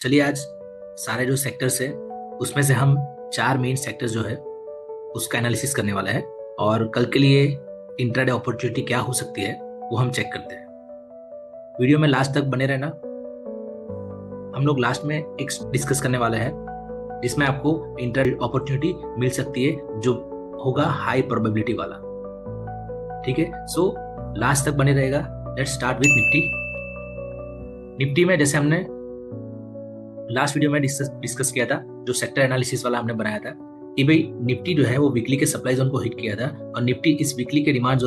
चलिए आज सारे जो सेक्टर्स है उसमें से हम 4 मेन सेक्टर्स जो है उसका एनालिसिस करने वाला है और कल के लिए इंट्राडे अपॉर्चुनिटी क्या हो सकती है वो हम चेक करते हैं। वीडियो में लास्ट तक बने रहना। हम लोग लास्ट में एक डिस्कस करने वाले हैं जिसमें आपको इंट्राडे अपॉर्चुनिटी मिल सकती है जो होगा हाई प्रोबेबिलिटी वाला। ठीक है, सो लास्ट तक बने रहेगा। Let's start with Nifty. Nifty में जैसे हमने लास्ट वीडियो में डिस्कस किया था, जो सेक्टर एनालिसिस वाला हमने बनाया था कि भाई निफ्टी जो है वो वीकली के सप्लाई जोन को हिट किया था और निफ्टी इस वीकली के डिमांड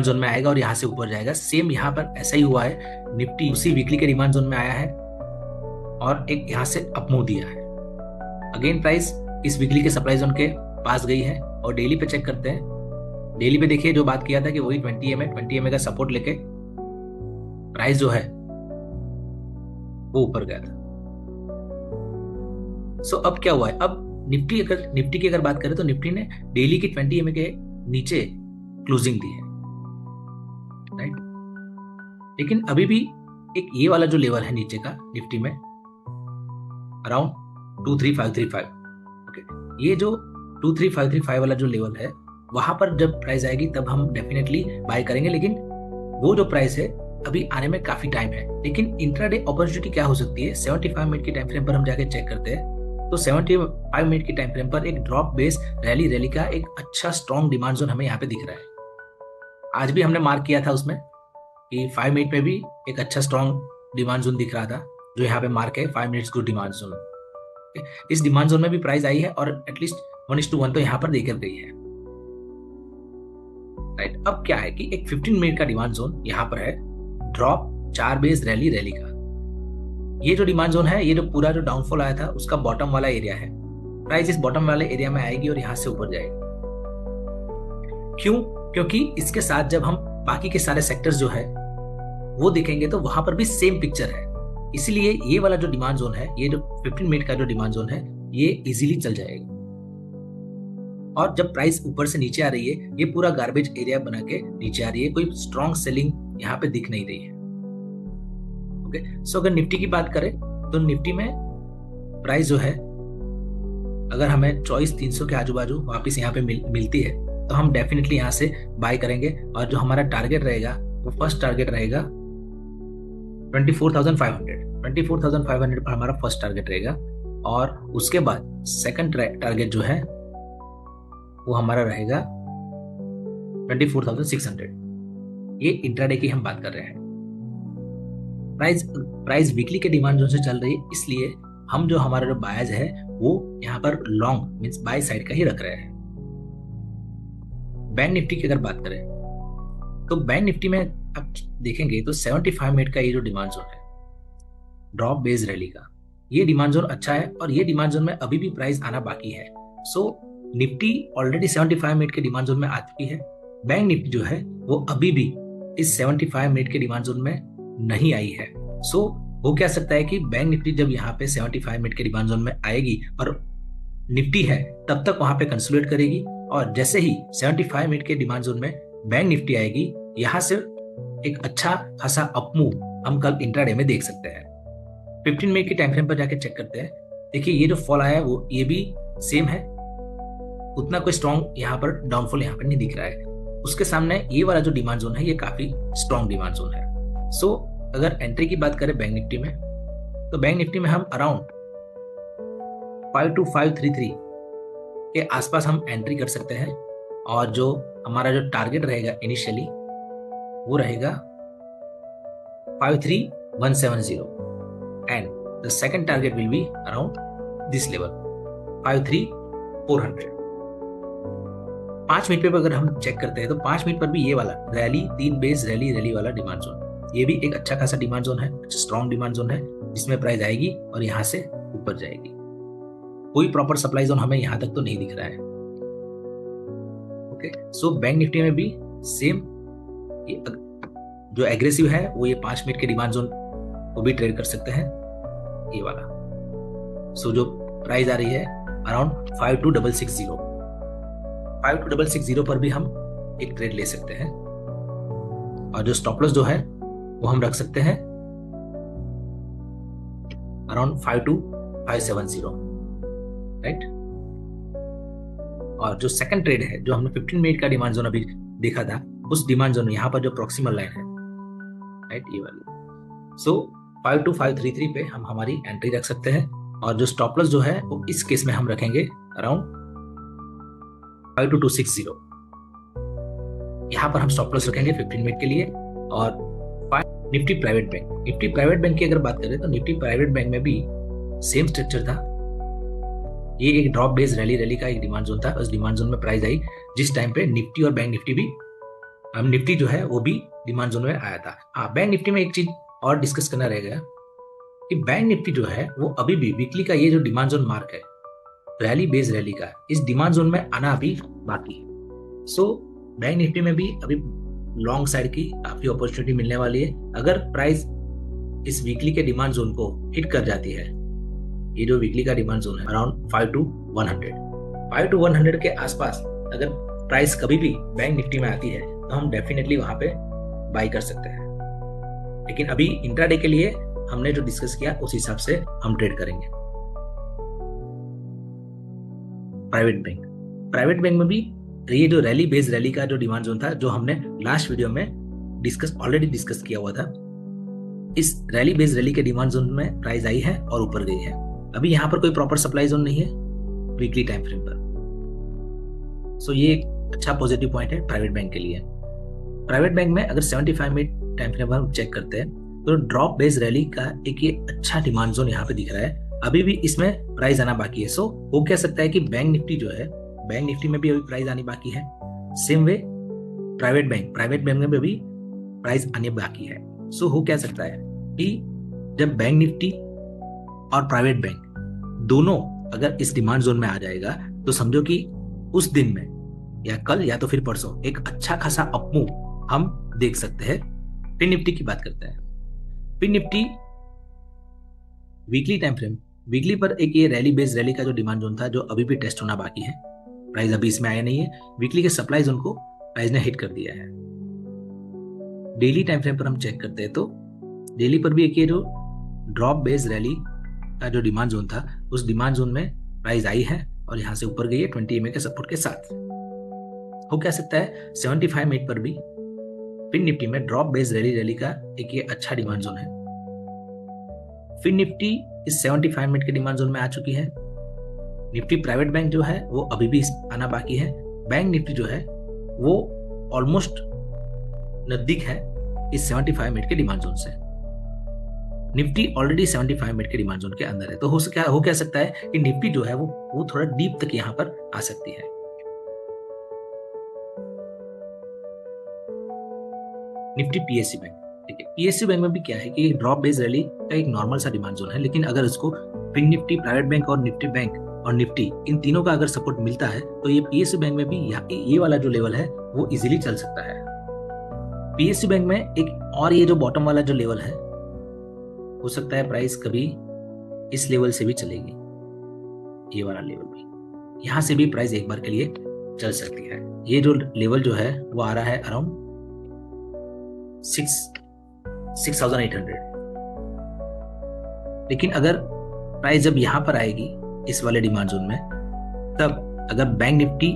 जोन में आएगा और यहाँ से ऊपर जाएगा। सेम यहाँ पर ऐसा ही हुआ है, निफ्टी उसी वीकली के डिमांड जोन में आया है और एक यहाँ से अप मूव दिया है। अगेन प्राइस इस वीकली के सप्लाई जोन के पास गई है और डेली पे चेक करते हैं। डेली पे देखिए जो बात किया था कि वही 20 MA का सपोर्ट लेके प्राइस जो है वो ऊपर गया था। सो अब क्या हुआ है, अब निफ्टी की अगर बात करें तो निफ्टी ने डेली की 20 MA के नीचे क्लोजिंग दी है, राइट। लेकिन अभी भी एक ये वाला जो लेवल है नीचे का निफ्टी में अराउंड 23535, ओके, ये जो 23535 वाला जो लेवल है वहां पर जब प्राइस आएगी तब हम डेफिनेटली बाय करेंगे। लेकिन वो जो प्राइस है अभी आने में काफी टाइम है। लेकिन इंट्राडे अपॉर्चुनिटी क्या हो सकती है, 75 मिनट की टाइम फ्रेम पर हम जाके चेक करते हैं तो 75 मिनट की टाइम फ्रेम पर एक ड्रॉप बेस रैली का एक अच्छा स्ट्रॉन्ग डिमांड जोन हमें यहाँ पे दिख रहा है। आज भी हमने मार्क किया था उसमें कि 5 मिनट में भी एक अच्छा स्ट्रॉन्ग डिमांड जोन दिख रहा था, जो यहाँ पे मार्क है 5 मिनट्स गुड डिमांड जोन। इस डिमांड जोन में भी प्राइस आई है और एटलीस्ट 1:1 तो यहाँ पर देकर गई है, राइट। अब क्या है कि एक 15 मिनट का डिमांड जोन यहाँ पर है, ड्रॉप 4 बेस रैली का। ये जो डिमांड जोन है, ये जो पूरा जो डाउनफॉल आया था उसका बॉटम वाला एरिया है। प्राइस इस बॉटम वाले एरिया में आएगी और यहां से ऊपर जाएगी। क्यों? क्योंकि इसके साथ जब हम बाकी के सारे सेक्टर्स जो है वो देखेंगे तो वहां पर भी सेम पिक्चर है। इसलिए ये वाला जो डिमांड जोन है, ये जो 15 मिनट का जो डिमांड जोन है, ये इजीली चल जाएगा। और जब प्राइस ऊपर से नीचे आ रही है, ये पूरा गार्बेज एरिया बना के नीचे आ रही है, कोई स्ट्रॉन्ग सेलिंग यहाँ पे दिख नहीं रही है। ओके, सो अगर निफ्टी की बात करें तो निफ्टी में प्राइस जो है अगर हमें 24,300 के आजू बाजू वापिस यहाँ पे मिलती है तो हम डेफिनेटली यहाँ से बाय करेंगे। और जो हमारा टारगेट रहेगा वो फर्स्ट टारगेट रहेगा 24,500 पर हमारा फर्स्ट टारगेट रहेगा। और उसके बाद सेकंड टारगेट जो है वो हमारा रहेगा 24,600। ये इंट्राडे की हम बात कर रहे हैं। प्राइस वीकली के डिमांड जोन से चल रही है, इसलिए हम जो हमारा जो बायर्स है वो यहाँ पर लॉन्ग मींस बाय साइड का ही रख रहे हैं। बैंक निफ्टी की अगर बात करें तो बैंक निफ्टी में आप देखेंगे तो 75 मिनट का ये जो डिमांड जोन है ड्रॉप बेस रैली का, ये डिमांड जोन अच्छा है और ये डिमांड जोन में अभी भी प्राइस आना बाकी है। सो निफ्टी ऑलरेडी 75 मिनट के डिमांड जोन में आ चुकी है। बैंक निफ्टी जो है वो अभी भी इस 75 मिनट के डिमांड जोन में नहीं आई है। सो हो क्या सकता है कि बैंक निफ्टी जब यहाँ पे 75 मिनट के डिमांड जोन में आएगी और निफ्टी है तब तक वहां पे कंसोलिडेट करेगी, और जैसे ही 75 मिनट के डिमांड जोन में बैंक निफ्टी आएगी, यहाँ से एक अच्छा खासा अपमूव हम कल इंट्राडे में देख सकते हैं। 15 मिनट की टाइम फ्रेम पर जाके चेक करते हैं। देखिए ये जो फॉल आया है वो ये भी सेम है, उतना कोई स्ट्रॉन्ग यहाँ पर डाउनफॉल यहाँ पर नहीं दिख रहा है। उसके सामने ये वाला जो डिमांड जोन है ये काफी स्ट्रॉन्ग डिमांड जोन है। सो अगर एंट्री की बात करें बैंक निफ्टी में तो बैंक निफ्टी में हम अराउंड 52533 के आसपास हम एंट्री कर सकते हैं। और जो हमारा जो टारगेट रहेगा इनिशियली वो रहेगा 53170 and the second target will be around this level 53400। 5 minute पे अगर हम चेक करते हैं तो 5 मिनट पर भी ये वाला रैली 3 बेस रैली वाला डिमांड जोन, ये भी एक अच्छा खासा डिमांड जोन है, अच्छा स्ट्रॉन्ग डिमांड जोन है जिसमें प्राइस आएगी और यहाँ से ऊपर जाएगी। कोई प्रॉपर सप्लाई जोन हमें यहाँ तक तो नहीं दिख रहा है। ओके, सो बैंक निफ्टी में भी सेम जो एग्रेसिव है वो ये 5 मिनट के डिमांड जोन वो भी ट्रेड कर सकते हैं, ये वाला। सो जो प्राइस आ रही है अराउंड 52660 पर भी हम एक ट्रेड ले सकते हैं। और जो स्टॉप लॉस जो है वो हम रख सकते हैं अराउंड 52570, राइट। और जो सेकंड ट्रेड है, जो हमने 15 मिनट का डिमांड जोन अभी देखा था, उस डिमांड जोन यहाँ पर जो प्रॉक्सिमल लाइन है, राइट, ये वाली, सो 52533 पे हम हमारी एंट्री रख सकते हैं। और जो स्टॉप लॉस जो है वो इस केस में हम रखेंगे अराउंड 52260। यहाँ पर हम स्टॉप लॉस रखेंगे 15 मिनट के लिए। और निफ्टी प्राइवेट बैंक की अगर बात करें तो निफ्टी प्राइवेट बैंक में भी सेम स्ट्रक्चर था। ये एक ड्रॉप बेस्ड रैली का एक डिमांड जोन था। उस डिमांड जोन में प्राइस आई जिस टाइम पे निफ्टी और बैंक निफ्टी भी, निफ्टी जो है वो भी डिमांड जोन में आया था। हाँ, बैंक निफ्टी में एक चीज और डिस्कस करना रह गया कि बैंक निफ्टी जो है वो अभी भी वीकली का ये जो डिमांड जोन मार्क है रैली बेस्ड रैली का, इस डिमांड जोन में आना अभी बाकी है। सो बैंक निफ्टी में भी अभी लॉन्ग साइड की काफी अपॉर्चुनिटी मिलने वाली है। अगर प्राइस इस वीकली के डिमांड जोन को हिट कर जाती है, ये जो वीकली का डिमांड जोन है अराउंड 5 to 100 के आसपास अगर प्राइस कभी भी बैंक निफ्टी में आती है तो हम डेफिनेटली वहां पे बाई कर सकते हैं। लेकिन अभी इंट्राडे के लिए हमने जो डिस्कस किया उस हिसाब से हम ट्रेड करेंगे। प्राइवेट बैंक में भी ये जो रैली बेस्ड रैली का जो डिमांड जोन था, जो हमने लास्ट वीडियो में ऑलरेडी डिस्कस किया हुआ था, इस रैली बेस्ड रैली के डिमांड जोन में प्राइस आई है और ऊपर गई है। अभी यहाँ पर कोई प्रॉपर सप्लाई जोन नहीं है वीकली टाइम फ्रेम पर। सो ये एक अच्छा पॉजिटिव पॉइंट है प्राइवेट बैंक के लिए। प्राइवेट बैंक में अगर 75 मिनट टाइम फ्रेम पर हम चेक करते हैं तो ड्रॉप बेस्ड रैली का एक ये अच्छा डिमांड जोन यहाँ पे दिख रहा है। अभी भी इसमें प्राइस आना बाकी है। सो वो कह सकता है कि बैंक निफ्टी जो है, बैंक निफ्टी में भी अभी प्राइस आनी बाकी है। सेम वे प्राइवेट बैंक में भी अभी प्राइस आने बाकी है। सो हो कह सकता है कि जब बैंक निफ्टी और प्राइवेट बैंक दोनों अगर इस डिमांड जोन में आ जाएगा तो समझो कि उस दिन में या कल या तो फिर परसों एक अच्छा खासा अपमूव हम देख सकते हैं। फिर निफ्टी की बात करते हैं। फिर Nifty weekly time frame, weekly पर एक ये रैली बेस्ड रैली का जो डिमांड जोन था जो अभी भी टेस्ट होना बाकी है। प्राइस अभी इसमें आया नहीं है। वीकली के सप्लाई जोन को प्राइस ने हिट कर दिया है। डेली टाइम फ्रेम पर हम चेक करते हैं तो डेली पर भी एक ये जो ड्रॉप बेस्ड रैली का जो डिमांड जोन था उस डिमांड जोन में प्राइस आई है और यहां से ऊपर गई है 20 EMA के सपोर्ट के साथ। हो कह सकता है 75 मिनट पर भी फिर निफ्टी में ड्रॉप बेस्ड रैली का एक ये अच्छा डिमांड जोन है। फिर निफ्टी इस 75 मिनट के डिमांड जोन में आ चुकी है। निफ्टी प्राइवेट बैंक जो है वो अभी भी आना बाकी है। बैंक निफ्टी जो है वो ऑलमोस्ट नजदीक है इस 75 मिनट के डिमांड जोन से। निफ्टी ऑलरेडी 75 मिनट के डिमांड जोन के अंदर है। तो हो कह सकता है कि निफ्टी जो है वो थोड़ा डीप तक यहां पर आ सकती है। निफ्टी पीएसयू बैंक, ठीक है, पीएसयू बैंक में भी क्या है कि ड्रॉप बेस्ड रैली का एक नॉर्मल सा डिमांड जोन है। लेकिन अगर इसको फिन निफ्टी, प्राइवेट बैंक और निफ्टी बैंक और निफ्टी इन तीनों का अगर सपोर्ट मिलता है तो ये पीएसयू बैंक में भी ये वाला जो लेवल है वो इजीली चल सकता है। पीएसयू बैंक में एक और ये जो बॉटम वाला जो लेवल है, हो सकता है प्राइस कभी इस लेवल से भी चलेगी, ये वाला लेवल भी, यहां से भी प्राइस एक बार के लिए चल सकती है। ये जो लेवल जो है वो आ रहा है अराउंड 6,800। लेकिन अगर प्राइस जब यहां पर आएगी इस वाले डिमांड जोन में, तब अगर बैंक निफ्टी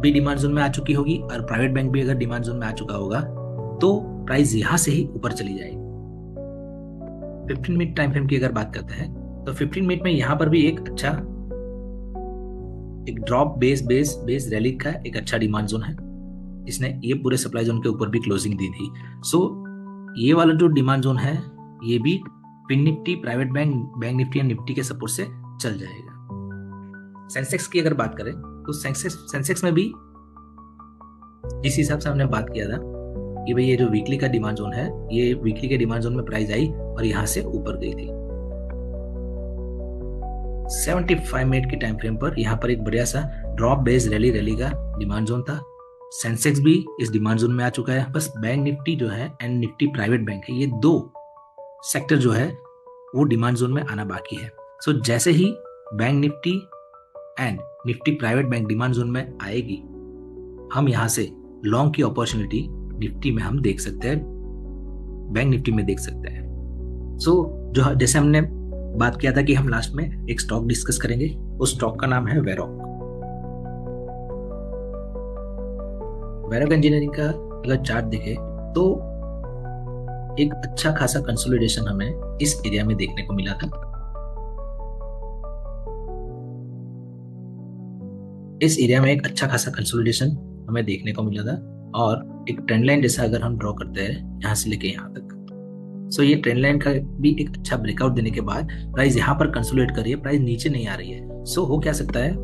भी डिमांड जोन में आ चुकी होगी और प्राइवेट बैंक भी अगर डिमांड जोन में आ चुका होगा तो प्राइस यहां से ही ऊपर चली जाएगी। 15 मिनट टाइम फ्रेम की अगर बात करते हैं तो 15 मिनट में यहां पर भी एक अच्छा एक ड्रॉप बेस रैली का एक अच्छा डिमांड जोन है। इसने ये पूरे सप्लाई जोन के ऊपर भी क्लोजिंग दी थी। सो ये वाला जो डिमांड जोन है ये भी fin nifty, private bank, bank nifty या निफ्टी के सपोर्ट से चल जाएगा। सेंसेक्स की अगर बात करें तो सेंसेक्स में भी जिस हिसाब से हमने बात किया था कि भाई ये जो वीकली का डिमांड जोन है, ये वीकली के डिमांड जोन में प्राइस आई और यहां से ऊपर गई थी। 75 मिनट की टाइम फ्रेम पर यहां पर एक बढ़िया सा ड्रॉप बेस्ड रैली का डिमांड जोन था। सेंसेक्स भी इस डिमांड जोन में आ चुका है। बस बैंक निफ्टी जो है एंड निफ्टी प्राइवेट बैंक है, ये दो सेक्टर जो है वो डिमांड जोन में आना बाकी है। सो जैसे ही bank nifty and nifty private bank demand zone में आएगी, हम यहां से लॉन्ग की अपॉर्चुनिटी निफ्टी में हम देख सकते हैं, बैंक निफ्टी में देख सकते हैं। सो जो जैसे हमने बात किया था कि हम लास्ट में एक स्टॉक डिस्कस करेंगे, उस स्टॉक का नाम है वेरॉक। वेरॉक इंजीनियरिंग का अगर चार्ट देखें तो एक अच्छा खासा कंसोलिडेशन हमें इस एरिया में देखने को मिला था। इस एरिया में एक अच्छा खासा कंसोलिडेशन हमें देखने को मिला था और एक ट्रेंड लाइन जैसा अगर हम ड्रॉ करते हैं यहाँ से लेके यहाँ तक, सो ये ट्रेंड लाइन का भी एक अच्छा ब्रेकआउट देने के बाद प्राइस यहाँ पर कंसोलिडेट कर रही है, प्राइस नीचे नहीं आ रही है। सो हो क्या सकता है,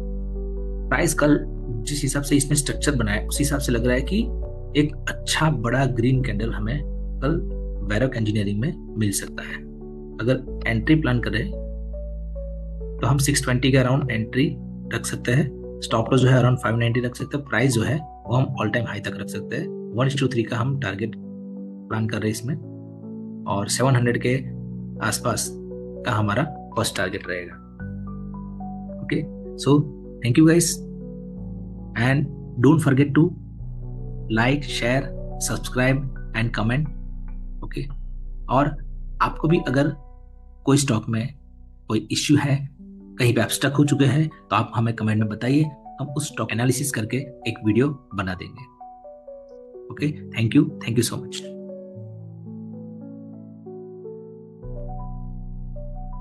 प्राइस कल जिस हिसाब से इसने स्ट्रक्चर बनाया उस हिसाब से लग रहा है कि एक अच्छा बड़ा ग्रीन कैंडल हमें कल वेरॉक इंजीनियरिंग में मिल सकता है। अगर एंट्री प्लान करें तो हम 620 के अराउंड एंट्री रख सकते हैं, स्टॉप लॉस जो है अराउंड 590 रख सकते हैं, प्राइस जो है वो हम ऑल टाइम हाई तक रख सकते हैं। 1:3 का हम टारगेट प्लान कर रहे हैं इसमें और 700 के आसपास का हमारा फर्स्ट टारगेट रहेगा। Okay, so thank you guys and don't forget to like, share, subscribe and comment. Okay, और आपको भी अगर कोई स्टॉक में कोई इश्यू है, कहीं पे आप स्टक हो चुके हैं, तो आप हमें कमेंट में बताइए, हम उस स्टॉक एनालिसिस करके एक वीडियो बना देंगे। Okay, thank you so much.